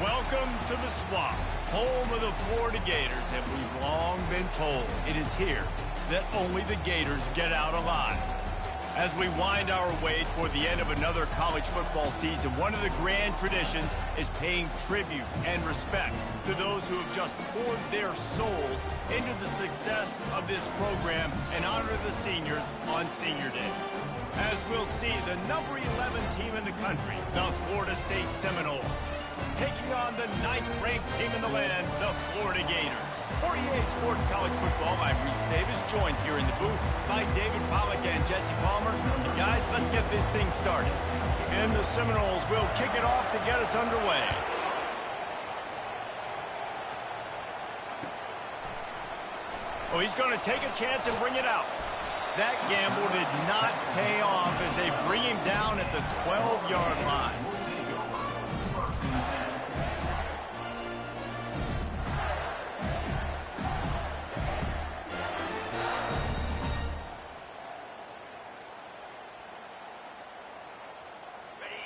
Welcome to the Swamp, home of the Florida Gators, and we've long been told it is here that only the Gators get out alive. As we wind our way toward the end of another college football season, one of the grand traditions is paying tribute and respect to those who have just poured their souls into the success of this program and honor the seniors on Senior Day. As we'll see, the number 11 team in the country, the Florida State Seminoles, taking on the 9th-ranked team in the land, the Florida Gators. For EA Sports College Football, I'm Reese Davis, joined here in the booth by David Pollack and Jesse Palmer. And guys, let's get this thing started. And the Seminoles will kick it off to get us underway. Oh, he's going to take a chance and bring it out. That gamble did not pay off as they bring him down at the 12-yard line.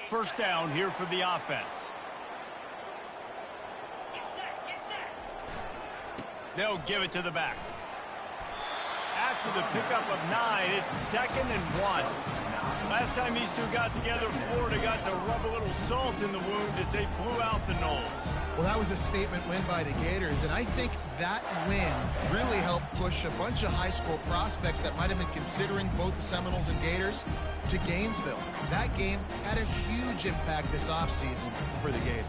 First down here for the offense. They'll give it to the back. After the pickup of 9, it's 2nd and 1. Last time these two got together, Florida got to rub a little salt in the wound as they blew out the Noles. Well, that was a statement win by the Gators, and I think that win really helped push a bunch of high school prospects that might have been considering both the Seminoles and Gators to Gainesville. That game had a huge impact this offseason for the Gators.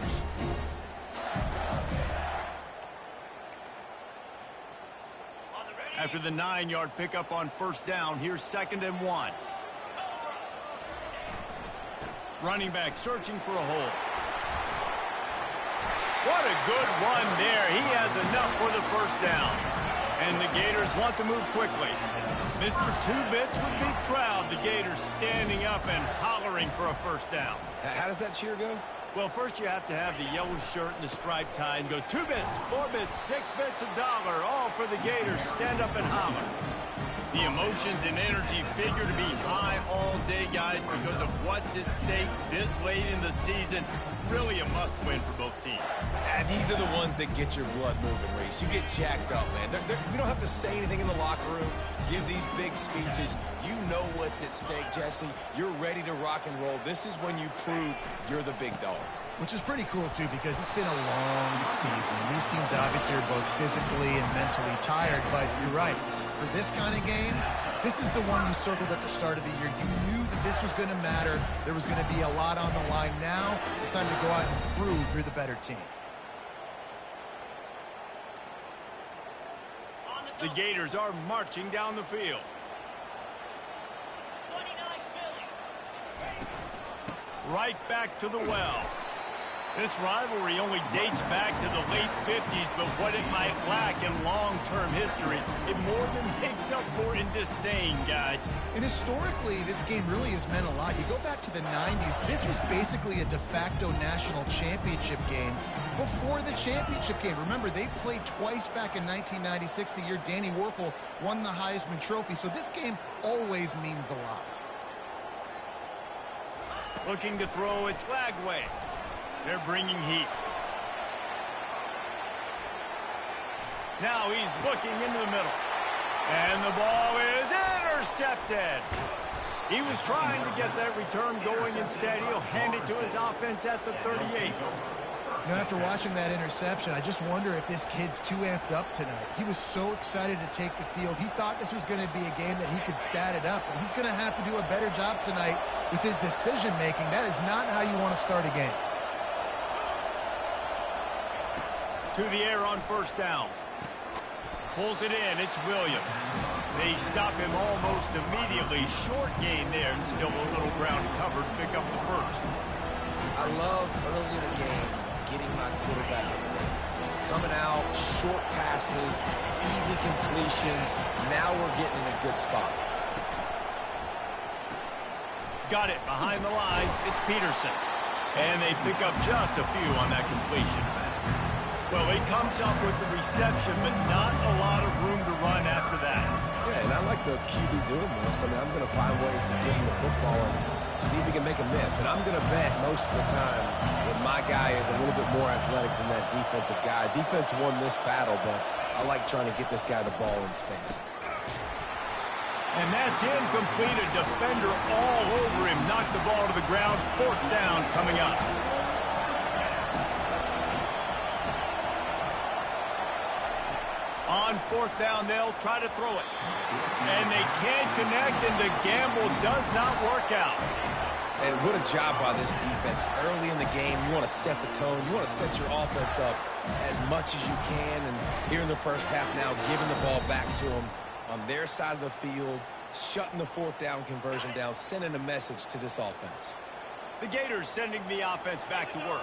After the 9-yard pickup on first down, here's 2nd and 1. Running back searching for a hole. What a good run there. He has enough for the first down. And the Gators want to move quickly. Mr. Two-Bits would be proud, the Gators standing up and hollering for a first down. How does that cheer go? Well, first you have to have the yellow shirt and the striped tie and go 2 bits, 4 bits, 6 bits, $1, all for the Gators. Stand up and holler. The emotions and energy figure to be high all day, guys, because of what's at stake this late in the season. Really a must-win for both teams. And these are the ones that get your blood moving, Reese. You get jacked up, man. We don't have to say anything in the locker room, give these big speeches. You know what's at stake, Jesse. You're ready to rock and roll. This is when you prove you're the big dog. Which is pretty cool, too, because it's been a long season. These teams obviously are both physically and mentally tired, but you're right. For this kind of game, this is the one you circled at the start of the year. You knew that this was going to matter. There was going to be a lot on the line. Now it's time to go out and prove you're the better team. The Gators are marching down the field. Right back to the well. This rivalry only dates back to the late 50s, but what it might lack in long-term history, it more than makes up for in disdain, guys. And historically, this game really has meant a lot. You go back to the 90s, this was basically a de facto national championship game before the championship game. Remember, they played twice back in 1996, the year Danny Werfel won the Heisman Trophy. So this game always means a lot. Looking to throw, it's Lagway. They're bringing heat. Now he's looking into the middle. And the ball is intercepted. He was trying to get that return going. Instead, he'll hand it to his offense at the 38. Now, after watching that interception, I just wonder if this kid's too amped up tonight. He was so excited to take the field. He thought this was going to be a game that he could stat it up. But he's going to have to do a better job tonight with his decision-making. That is not how you want to start a game. To the air on first down. Pulls it in. It's Williams. They stop him almost immediately. Short gain there and still a little ground covered. Pick up the first. I love early in the game getting my quarterback in the rhythm. Coming out, short passes, easy completions. Now we're getting in a good spot. Got it behind the line. It's Peterson. And they pick up just a few on that completion. Well, he comes up with the reception, but not a lot of room to run after that. Yeah, and I like the QB doing this. I mean, I'm going to find ways to get him the football and see if he can make a miss. And I'm going to bet most of the time that my guy is a little bit more athletic than that defensive guy. Defense won this battle, but I like trying to get this guy the ball in space. And that's incomplete. A defender all over him. Knocked the ball to the ground. 4th down coming up. On 4th down, they'll try to throw it. And they can't connect, and the gamble does not work out. And what a job by this defense. Early in the game, you want to set the tone. You want to set your offense up as much as you can. And here in the first half now, giving the ball back to them on their side of the field, shutting the 4th down conversion down, sending a message to this offense. The Gators sending the offense back to work.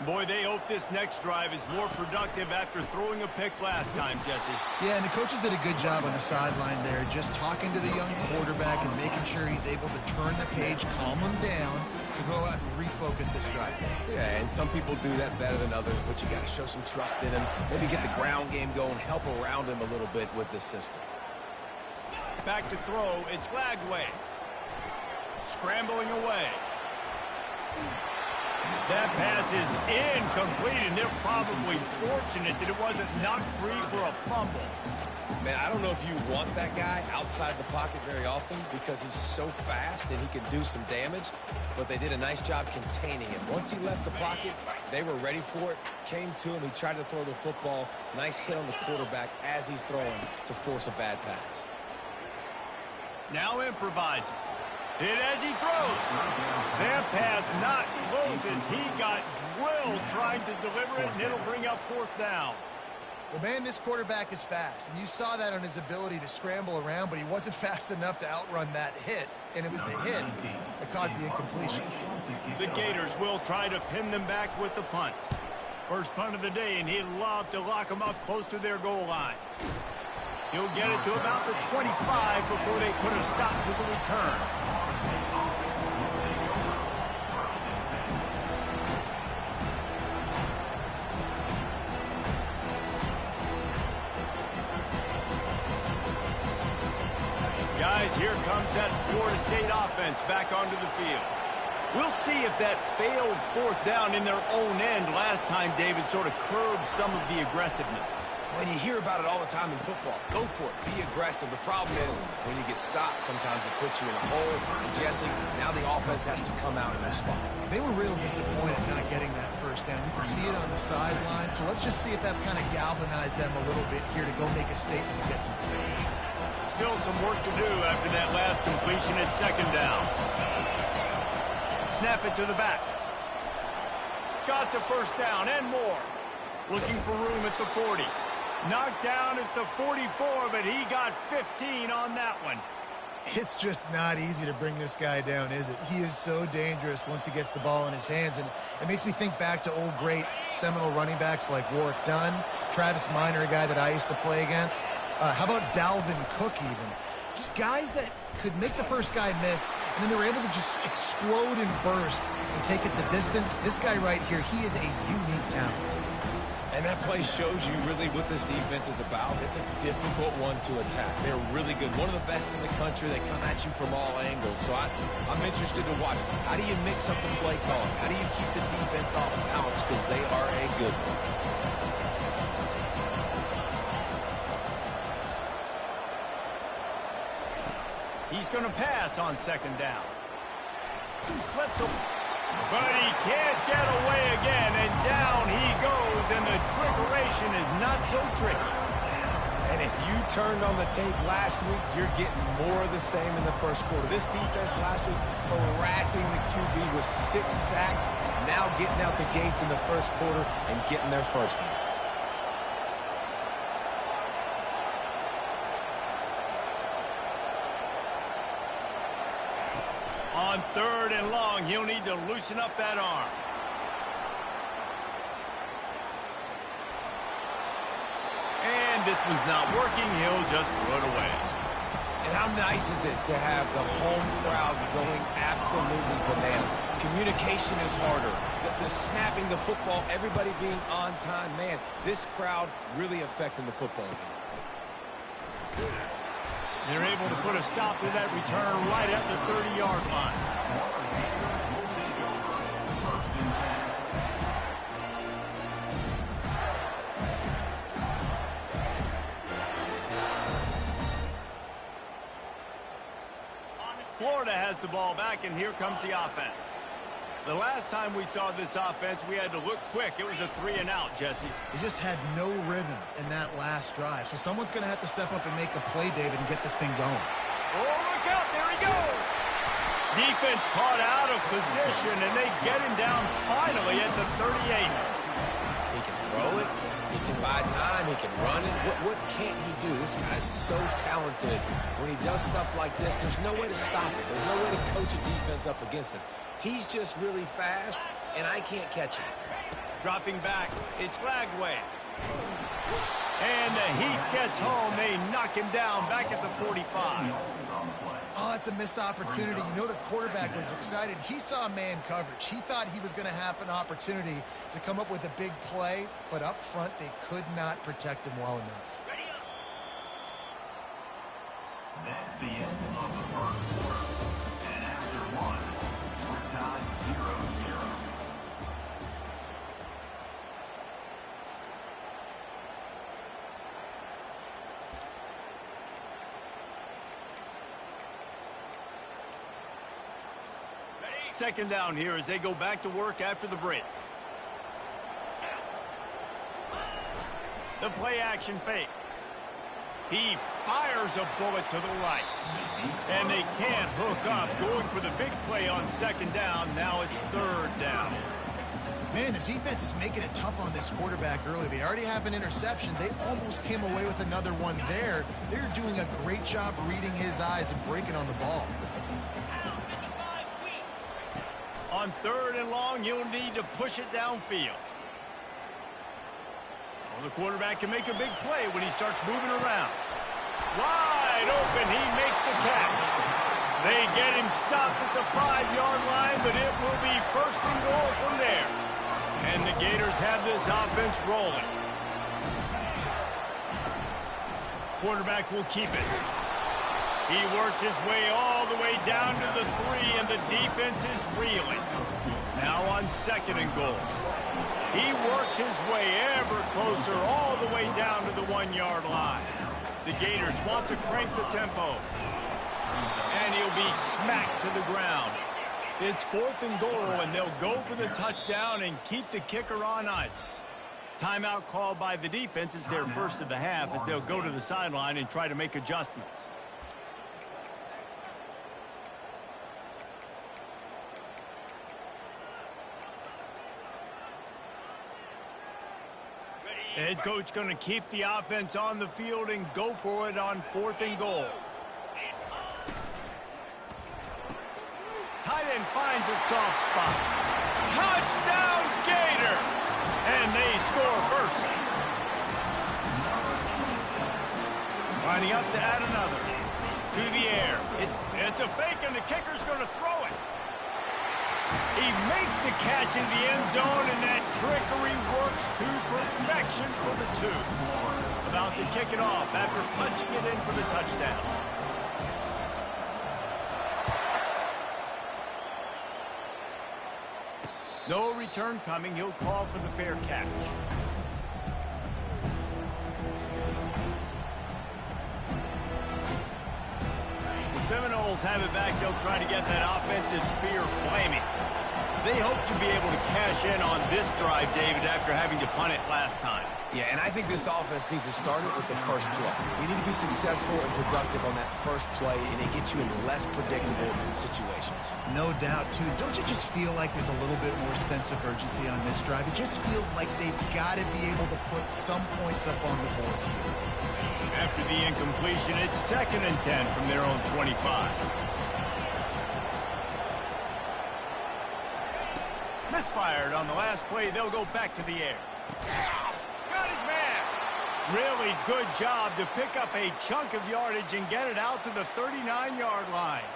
Boy, they hope this next drive is more productive after throwing a pick last time, Jesse. Yeah, and the coaches did a good job on the sideline there, just talking to the young quarterback and making sure he's able to turn the page, calm him down, to go out and refocus this drive. Yeah, and some people do that better than others, but you got to show some trust in him. Maybe get the ground game going, help around him a little bit with this system. Back to throw, it's Glagway. Scrambling away. That pass is incomplete, and they're probably fortunate that it wasn't knocked free for a fumble. Man, I don't know if you want that guy outside the pocket very often because he's so fast and he can do some damage, but they did a nice job containing him. Once he left the pocket, they were ready for it, came to him, he tried to throw the football. Nice hit on the quarterback as he's throwing to force a bad pass. Now improvising. Hit as he throws. That pass not close as he got drilled trying to deliver it, and it'll bring up 4th down. Well, man, this quarterback is fast, and you saw that on his ability to scramble around, but he wasn't fast enough to outrun that hit, and it was the hit that caused the incompletion. The Gators will try to pin them back with the punt. First punt of the day, and he'd love to lock them up close to their goal line. He'll get it to about the 25 before they put a stop to the return. Guys, here comes that Florida State offense back onto the field. We'll see if that failed 4th down in their own end last time, David, sort of curbed some of the aggressiveness. When you hear about it all the time in football, go for it. Be aggressive. The problem is when you get stopped, sometimes it puts you in a hole. And Jesse, now the offense has to come out and respond. They were real disappointed not getting that 1st down. You can see it on the sideline. So let's just see if that's kind of galvanized them a little bit here to go make a statement and get some points. Still some work to do after that last completion at 2nd down. Snap it to the back. Got the 1st down and more. Looking for room at the 40. Knocked down at the 44, but he got 15 on that one. It's just not easy to bring this guy down, is it? He is so dangerous once he gets the ball in his hands, and it makes me think back to old great Seminole running backs like Warwick Dunn, Travis Minor, a guy that I used to play against. How about Dalvin Cook even? Just guys that could make the first guy miss, and then they were able to just explode and burst and take it the distance. This guy right here, he is a unique talent. And that play shows you really what this defense is about. It's a difficult one to attack. They're really good. One of the best in the country. They come at you from all angles. So I'm interested to watch. How do you mix up the play calling? How do you keep the defense off balance? Because they are a good one. He's going to pass on 2nd down. Slips him. But he can't get away again, and down he goes, and the trickeration is not so tricky. And if you turned on the tape last week, you're getting more of the same in the first quarter. This defense last week harassing the QB with 6 sacks, now getting out the gates in the first quarter and getting their first one. On 3rd and long, he'll need to loosen up that arm. And this one's not working. He'll just throw it away. And how nice is it to have the home crowd going absolutely bananas? Communication is harder. The snapping the football, everybody being on time. Man, this crowd really affecting the football game. They're able to put a stop to that return right at the 30-yard line. Florida has the ball back, and here comes the offense. The last time we saw this offense, we had to look quick. It was a 3-and-out, Jesse. They just had no rhythm in that last drive. So someone's going to have to step up and make a play, David, and get this thing going. Oh, look out. There he goes. Defense caught out of position, and they get him down finally at the 38. He can throw it. He can buy time. He can run it. What can't he do? This guy's so talented. When he does stuff like this, there's no way to stop it. There's no way to coach a defense up against us. He's just really fast, and I can't catch him. Dropping back, it's Lagway. And the Heat gets home. They knock him down back at the 45. Oh, it's a missed opportunity. You know the quarterback was excited. He saw man coverage. He thought he was going to have an opportunity to come up with a big play, but up front they could not protect him well enough. That's the end of the first quarter. And after one, we're tied 0-0. Second down here as they go back to work after the break. The play action fake. He fires a bullet to the right. And they can't hook up. Going for the big play on second down. Now it's third down. Man, the defense is making it tough on this quarterback early. They already have an interception. They almost came away with another one there. They're doing a great job reading his eyes and breaking on the ball. On third and long, you'll need to push it downfield. Well, the quarterback can make a big play when he starts moving around. Wide open, he makes the catch. They get him stopped at the 5-yard line, but it will be first and goal from there. And the Gators have this offense rolling. Quarterback will keep it. He works his way all the way down to the 3, and the defense is reeling. Now on second and goal. He works his way ever closer all the way down to the 1-yard line. The Gators want to crank the tempo. And he'll be smacked to the ground. It's fourth and goal, and they'll go for the touchdown and keep the kicker on ice. Timeout called by the defense is their first of the half as they'll go to the sideline and try to make adjustments. The head coach going to keep the offense on the field and go for it on fourth and goal. Tight end finds a soft spot. Touchdown, Gator! And they score first. Lining up to add another. To the air. It's a fake, and the kicker's going to throw it. He makes the catch in the end zone, and that trickery works to perfection for the 2. About to kick it off after punching it in for the touchdown. No return coming. He'll call for the fair catch. The Seminoles have it back. They'll try to get that offensive spear flaming. They hope to be able to cash in on this drive, David, after having to punt it last time. Yeah, and I think this offense needs to start it with the first play. You need to be successful and productive on that first play, and it gets you in less predictable situations. No doubt, too. Don't you just feel like there's a little bit more sense of urgency on this drive? It just feels like they've got to be able to put some points up on the board here. After the incompletion, it's 2nd and 10 from their own 25. Misfired on the last play. They'll go back to the air. Got his man. Really good job to pick up a chunk of yardage and get it out to the 39-yard line.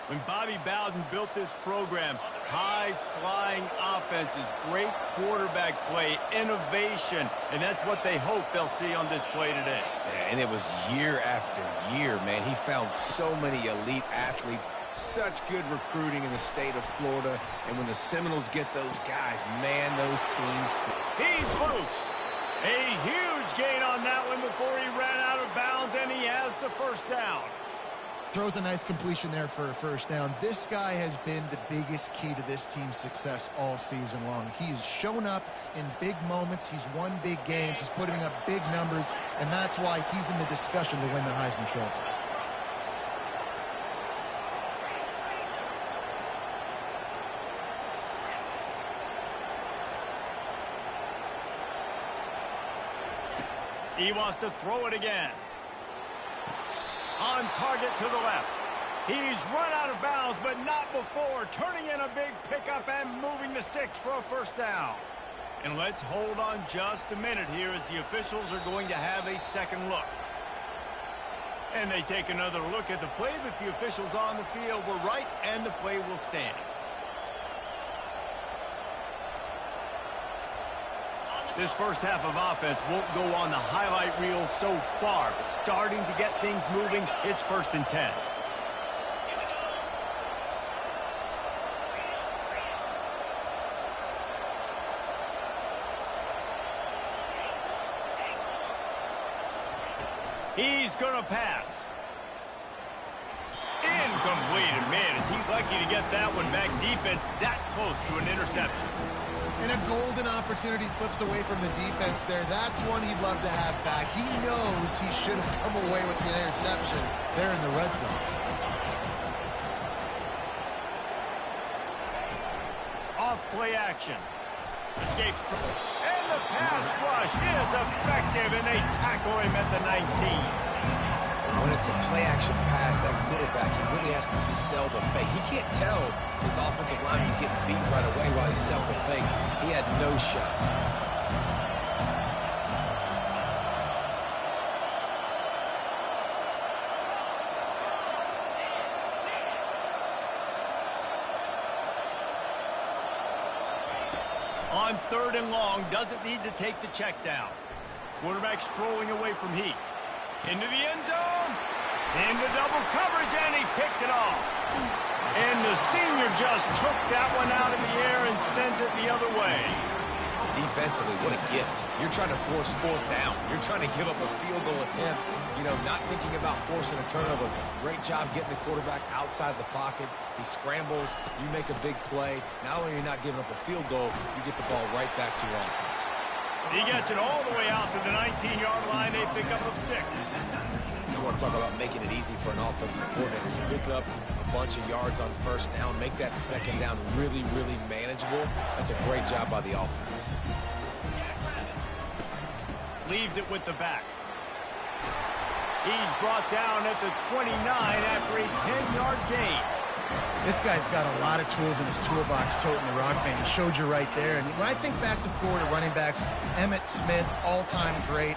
When Bobby Bowden built this program, high-flying offense is great quarterback play, innovation, and that's what they hope they'll see on display today. Yeah, and it was year after year, man. He found so many elite athletes, such good recruiting in the state of Florida, and when the Seminoles get those guys, man, those teams... He's loose. A huge gain on that one before he ran out of bounds, and he has the first down. Throws a nice completion there for a first down. This guy has been the biggest key to this team's success all season long. He's shown up in big moments. He's won big games. He's putting up big numbers, and that's why he's in the discussion to win the Heisman Trophy. He wants to throw it again. On target to the left. He's run out of bounds, but not before turning in a big pickup and moving the sticks for a first down. And let's hold on just a minute here as the officials are going to have a second look. And they take another look at the play, but the officials on the field were right, and the play will stand. This first half of offense won't go on the highlight reel so far, but starting to get things moving, it's 1st and 10. He's going to pass. Incomplete, and man, is he lucky to get that one back. Defense that close to an interception. And a golden opportunity slips away from the defense there. That's one he'd love to have back. He knows he should have come away with the interception there in the red zone. Off play action. Escapes trouble. And the pass rush is effective, and they tackle him at the 19. When it's a play-action pass, that quarterback, he really has to sell the fake. He can't tell his offensive lineman's getting beat right away while he's selling the fake. He had no shot. On 3rd and long, doesn't need to take the check down. Quarterback strolling away from Heat. Into the end zone. Into double coverage, and he picked it off. And the senior just took that one out of the air and sends it the other way. Defensively, what a gift. You're trying to force 4th down. You're trying to give up a field goal attempt. You know, not thinking about forcing a turnover. Great job getting the quarterback outside the pocket. He scrambles. You make a big play. Not only are you not giving up a field goal, you get the ball right back to your offense. He gets it all the way out to the 19-yard line. They pick up of 6. You want to talk about making it easy for an offensive coordinator. You pick up a bunch of yards on 1st down, make that 2nd down really, really manageable. That's a great job by the offense. Leaves it with the back. He's brought down at the 29 after a 10-yard gain. This guy's got a lot of tools in his toolbox toting the rock band. He showed you right there. And when I think back to Florida running backs, Emmitt Smith, all-time great.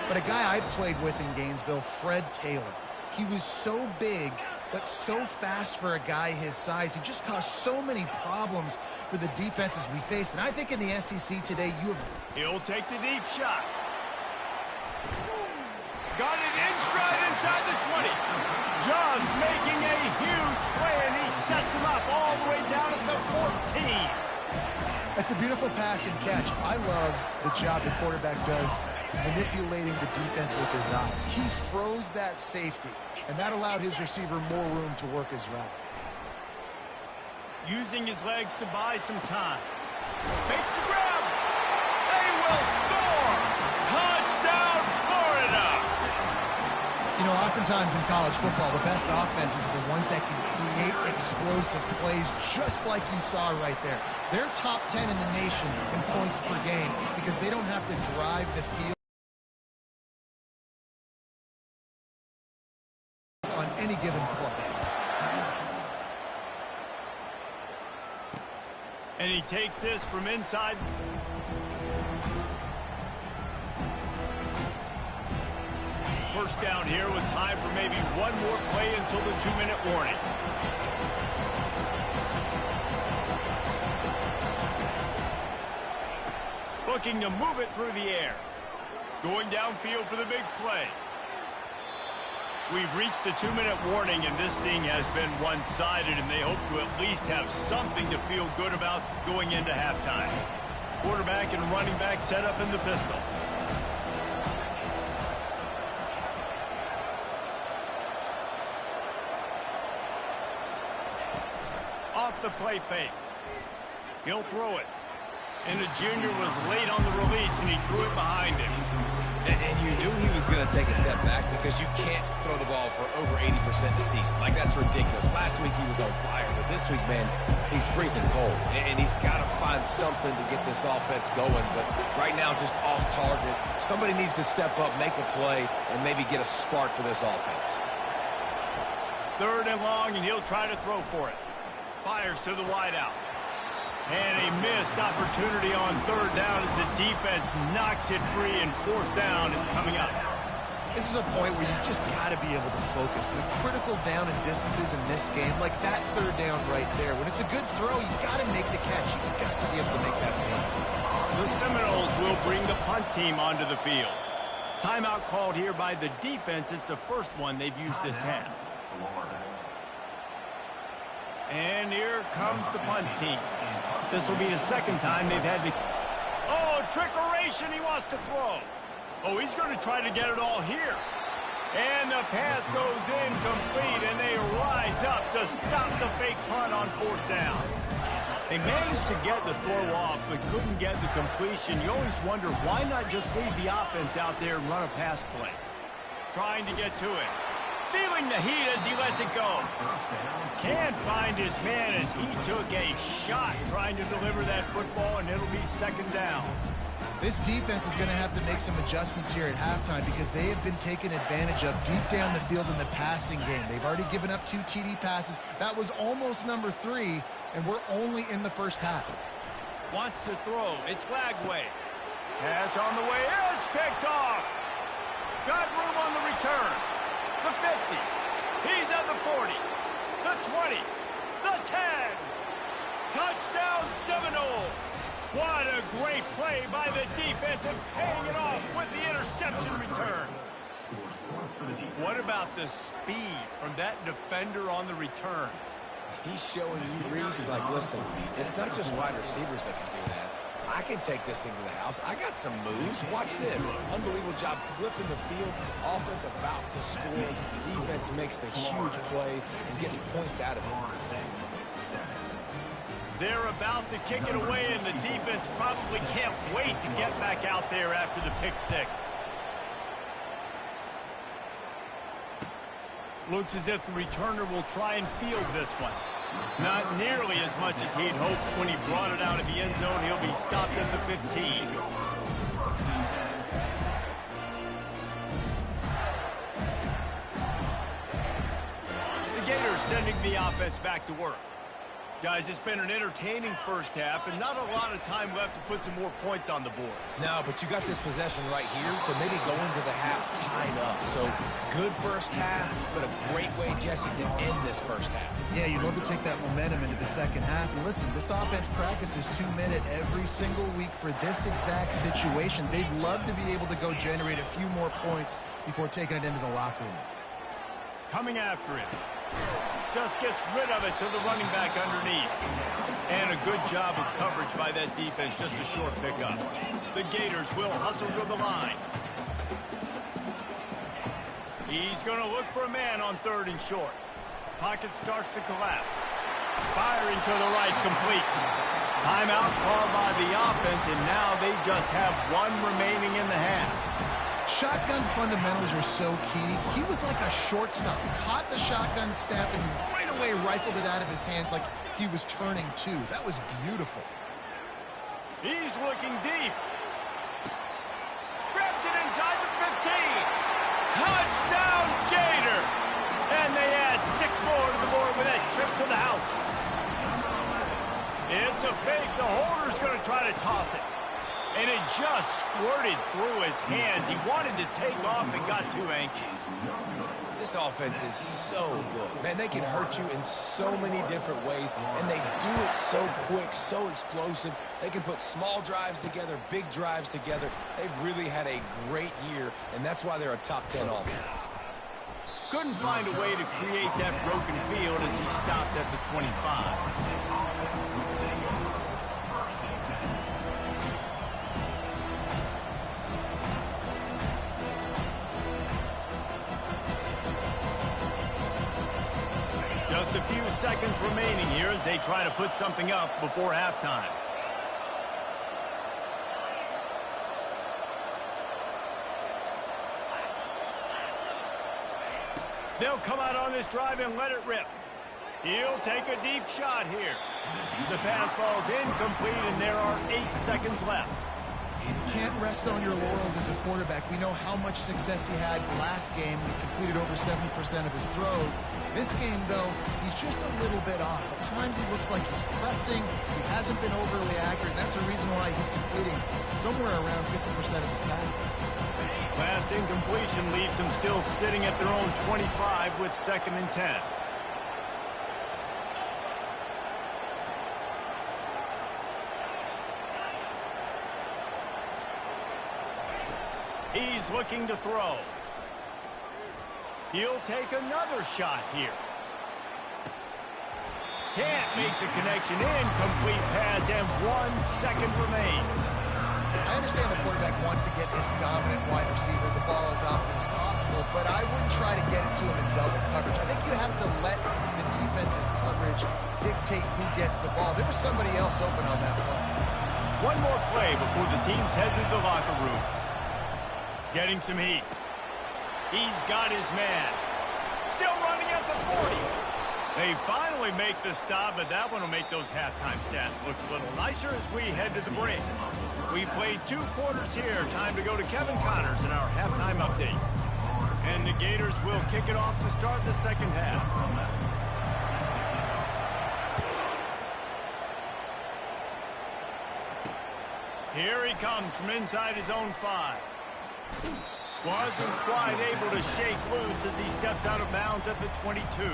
But a guy I played with in Gainesville, Fred Taylor. He was so big, but so fast for a guy his size. He just caused so many problems for the defenses we faced. And I think in the SEC today, you have... He'll take the deep shot. Got it in stride inside the 20. Just making a huge play, and he sets him up all the way down at the 14. That's a beautiful pass and catch. I love the job the quarterback does manipulating the defense with his eyes. He froze that safety, and that allowed his receiver more room to work his route. Using his legs to buy some time. Makes the grab. They will score. Touchdown, Florida. You know, oftentimes in college football, the best offenses are the ones that can create explosive plays just like you saw right there. They're top 10 in the nation in points per game because they don't have to drive the field on any given play. And he takes this from inside. First down here with time for maybe one more play until the 2-minute warning. Looking to move it through the air. Going downfield for the big play. We've reached the 2-minute warning, and this thing has been one-sided, and they hope to at least have something to feel good about going into halftime. Quarterback and running back set up in the pistol. Off the play fake. He'll throw it. And the junior was late on the release, and he threw it behind him. And you knew he was going to take a step back because you can't throw the ball for over 80% this season. Like, that's ridiculous. Last week he was on fire, but this week, man, he's freezing cold. And he's got to find something to get this offense going. But right now, just off target. Somebody needs to step up, make a play, and maybe get a spark for this offense. 3rd and long, and he'll try to throw for it. Fires to the wideout. And a missed opportunity on 3rd down as the defense knocks it free, and 4th down is coming up. This is a point where you just got to be able to focus. The critical down and distances in this game, like that 3rd down right there. When it's a good throw, you got to make the catch. You've got to be able to make that play. The Seminoles will bring the punt team onto the field. Timeout called here by the defense. It's the first one they've used this half. And here comes the punt team. This will be the 2nd time they've had to... Oh, trickeration, he wants to throw. Oh, he's going to try to get it all here. And the pass goes incomplete, and they rise up to stop the fake punt on 4th down. They managed to get the throw off, but couldn't get the completion. You always wonder, why not just leave the offense out there and run a pass play? Trying to get to it. Feeling the heat as he lets it go. Can't find his man as he took a shot trying to deliver that football, and it'll be 2nd down. This defense is going to have to make some adjustments here at halftime because they have been taken advantage of deep down the field in the passing game. They've already given up 2 TD passes. That was almost number 3, and we're only in the first half. Wants to throw. It's Lagway. Pass on the way. It's picked off. Got room on the return. The 50. He's at the 40. The 20. The 10. Touchdown Seminoles. What a great play by the defense and paying it off with the interception return. What about the speed from that defender on the return? He's showing you, Reese, like, listen, it's not just wide receivers that can do that. I can take this thing to the house. I got some moves. Watch this. Unbelievable job flipping the field. Offense about to score. Defense makes the huge plays and gets points out of it. They're about to kick it away, and the defense probably can't wait to get back out there after the pick 6. Looks as if the returner will try and field this one. Not nearly as much as he'd hoped when he brought it out of the end zone. He'll be stopped at the 15. The Gators sending the offense back to work. Guys, it's been an entertaining first half and not a lot of time left to put some more points on the board. No, but you got this possession right here to maybe go into the half tied up. So good first half, but a great way, Jesse, to end this first half. Yeah, you'd love to take that momentum into the second half. And listen, this offense practices 2-minute every single week for this exact situation. They'd love to be able to go generate a few more points before taking it into the locker room. Coming after it. Just gets rid of it to the running back underneath. And a good job of coverage by that defense, just a short pickup. The Gators will hustle to the line. He's going to look for a man on 3rd and short. Pocket starts to collapse. Firing to the right, complete. Timeout called by the offense, and now they just have 1 remaining in the half. Shotgun fundamentals are so key. He was like a shortstop. Caught the shotgun snap and right away rifled it out of his hands like he was turning 2. That was beautiful. He's looking deep. Grabs it inside the 15. Touchdown Gator! And they add 6 more to the board with that trip to the house. It's a fake. The holder's going to try to toss it. And it just squirted through his hands. He wanted to take off and got too anxious. This offense is so good. Man, they can hurt you in so many different ways, and they do it so quick, so explosive. They can put small drives together, big drives together. They've really had a great year, and that's why they're a top 10 offense. Couldn't find a way to create that broken field as he stopped at the 25. Just a few seconds remaining here as they try to put something up before halftime. They'll come out on this drive and let it rip. He'll take a deep shot here. The pass falls incomplete, and there are 8 seconds left. You can't rest on your laurels as a quarterback. We know how much success he had last game. He completed over 70% of his throws. This game, though, he's just a little bit off. At times he looks like he's pressing. He hasn't been overly accurate. That's the reason why he's completing somewhere around 50% of his passes. Last incompletion leaves them still sitting at their own 25 with 2nd and 10. He's looking to throw. He'll take another shot here. Can't make the connection. Incomplete pass, and 1 second remains. I understand the quarterback wants to get this dominant wide receiver the ball as often as possible, but I wouldn't try to get it to him in double coverage. I think you have to let the defense's coverage dictate who gets the ball. There was somebody else open on that play. One more play before the teams head to the locker rooms. Getting some heat. He's got his man. Still running at the 40. They finally make the stop, but that one will make those halftime stats look a little nicer as we head to the break. We played 2 quarters here. Time to go to Kevin Connors in our halftime update. And the Gators will kick it off to start the second half. Here he comes from inside his own 5. Wasn't quite able to shake loose as he steps out of bounds at the 22.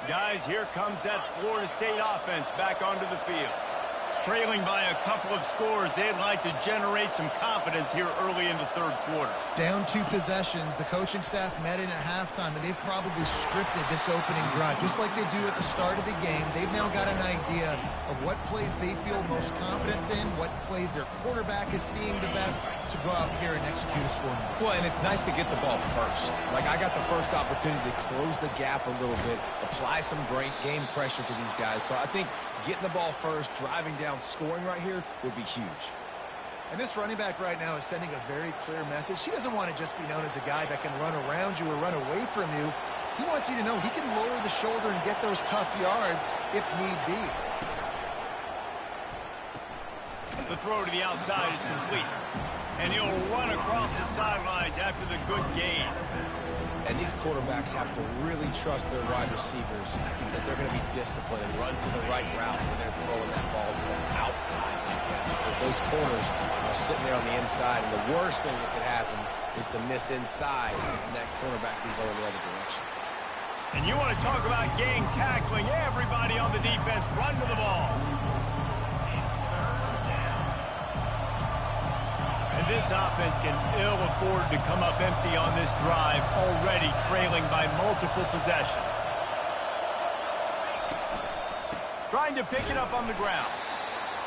Guys, here comes that Florida State offense back onto the field. Trailing by a couple of scores, they'd like to generate some confidence here early in the 3rd quarter. Down 2 possessions, the coaching staff met in at halftime, and they've probably scripted this opening drive. Just like they do at the start of the game, they've now got an idea of what plays they feel most confident in, what plays their quarterback is seeing the best to go out here and execute a scoring. Well, and it's nice to get the ball first. Like, I got the first opportunity to close the gap a little bit, apply some great game pressure to these guys. So I think getting the ball first, driving down, scoring right here would be huge. And this running back right now is sending a very clear message. He doesn't want to just be known as a guy that can run around you or run away from you. He wants you to know he can lower the shoulder and get those tough yards if need be. The throw to the outside is complete. And he'll run across the sidelines after the good gain. And these quarterbacks have to really trust their wide receivers that they're going to be disciplined and run to the right route when they're throwing that ball to the outside like that. Because those corners are sitting there on the inside, and the worst thing that could happen is to miss inside and that quarterback be going the other direction. And you want to talk about gang tackling, everybody on the defense run to the ball. And this offense can ill afford to come up empty on this drive, already trailing by multiple possessions. Trying to pick it up on the ground.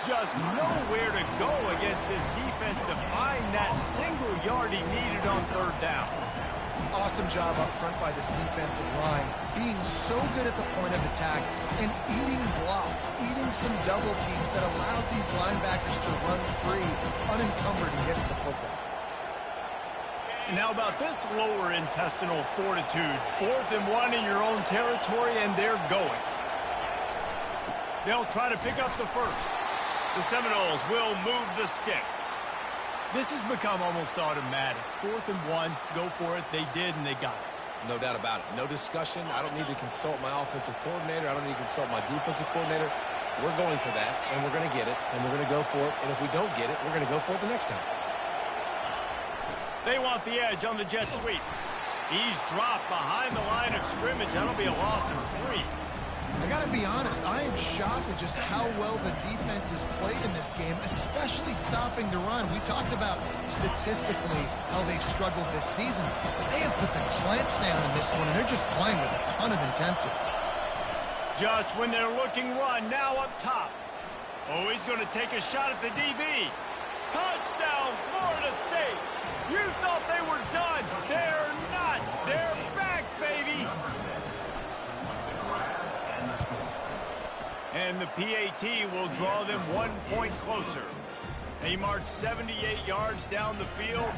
Just nowhere to go against this defense to find that single yard he needed on 3rd down. Awesome job up front by this defensive line, being so good at the point of attack and eating blocks, eating some double teams that allows these linebackers to run free, unencumbered, and get to the football. And how about this lower intestinal fortitude? 4th and 1 in your own territory, and they're going. They'll try to pick up the first. The Seminoles will move the sticks. This has become almost automatic. 4th and 1, go for it. They did, and they got it. No doubt about it. No discussion. I don't need to consult my offensive coordinator. I don't need to consult my defensive coordinator. We're going for that, and we're going to get it, and we're going to go for it. And if we don't get it, we're going to go for it the next time. They want the edge on the jet sweep. He's dropped behind the line of scrimmage. That'll be a loss of 3. I got to be honest, I am shocked at just how well the defense has played in this game, especially stopping the run. We talked about statistically how they've struggled this season, but they have put the clamps down in this one, and they're just playing with a ton of intensity. Just when they're looking run, now up top. Oh, he's going to take a shot at the DB. Touchdown, Florida State. You thought they were done. They're not. They're back, baby. And the PAT will draw them 1 point closer. They march 78 yards down the field,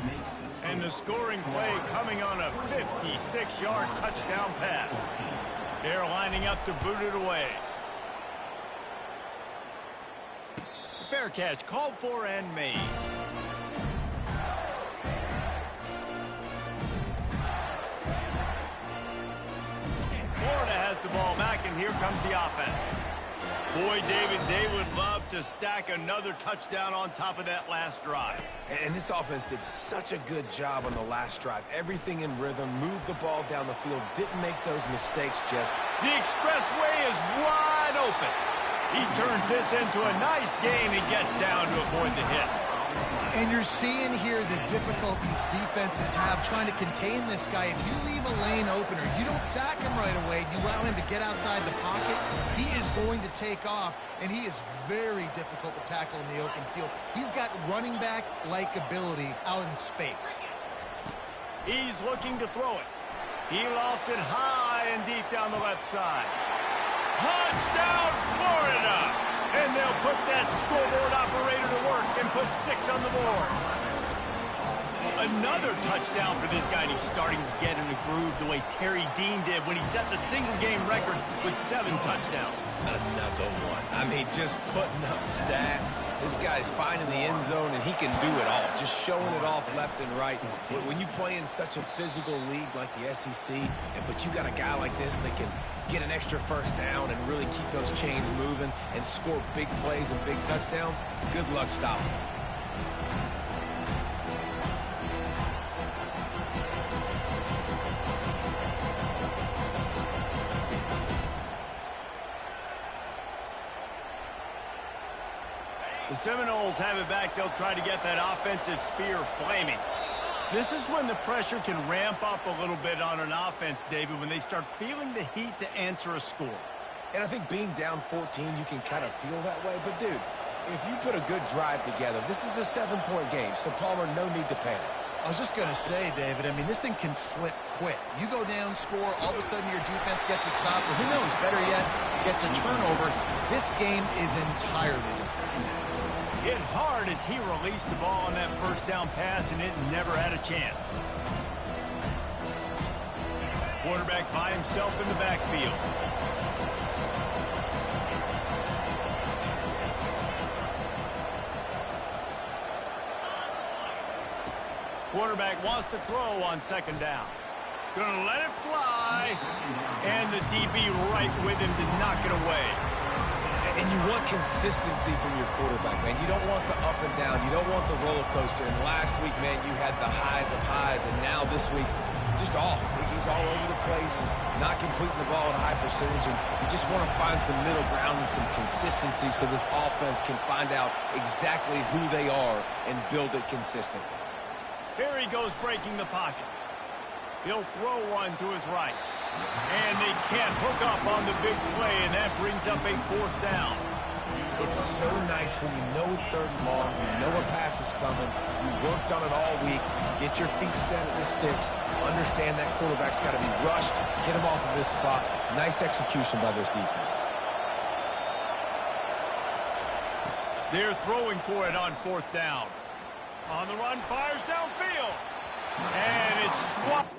and the scoring play coming on a 56-yard touchdown pass. They're lining up to boot it away. Fair catch called for and made. Florida has the ball back, and here comes the offense. Boy, David, they would love to stack another touchdown on top of that last drive. And this offense did such a good job on the last drive. Everything in rhythm, moved the ball down the field, didn't make those mistakes, Jess. The expressway is wide open. He turns this into a nice gain and gets down to avoid the hit. And you're seeing here the difficulties defenses have trying to contain this guy. If you leave a lane open or you don't sack him right away, you allow him to get outside the pocket, he is going to take off, and he is very difficult to tackle in the open field. He's got running back-like ability out in space. He's looking to throw it. He lofts it high and deep down the left side. Touchdown, Florida! And they'll put that scoreboard operator to work and put 6 on the board. Another touchdown for this guy, and he's starting to get in a groove the way Terry Dean did when he set the single-game record with 7 touchdowns. Another one. I mean, just putting up stats. This guy's finding the end zone, and he can do it all. Just showing it off left and right. When you play in such a physical league like the SEC, but you got a guy like this that can get an extra first down and really keep those chains moving and score big plays and big touchdowns, good luck stopping. The Seminoles have it back. They'll try to get that offensive spear flaming. This is when the pressure can ramp up a little bit on an offense, David, when they start feeling the heat to answer a score. And I think being down 14, you can kind of feel that way. But, dude, if you put a good drive together, this is a 7-point game, so Palmer, no need to panic. I was just going to say, David, I mean, this thing can flip quick. You go down, score, all of a sudden your defense gets a stop, or who knows, better yet, gets a turnover. This game is entirely different. Hit hard as he released the ball on that first down pass, and it never had a chance. Quarterback by himself in the backfield. Quarterback wants to throw on 2nd down. Gonna let it fly, and the DB right with him to knock it away. And you want consistency from your quarterback, man. You don't want the up and down. You don't want the roller coaster. And last week, man, you had the highs of highs. And now this week, just off. He's all over the place. He's not completing the ball at a high percentage. And you just want to find some middle ground and some consistency so this offense can find out exactly who they are and build it consistently. Here he goes breaking the pocket. He'll throw one to his right. And they can't hook up on the big play, and that brings up a 4th down. It's so nice when you know it's 3rd and long, you know a pass is coming, you worked on it all week, get your feet set at the sticks, understand that quarterback's got to be rushed, get him off of his spot. Nice execution by this defense. They're throwing for it on 4th down. On the run, fires downfield. And it's swapped.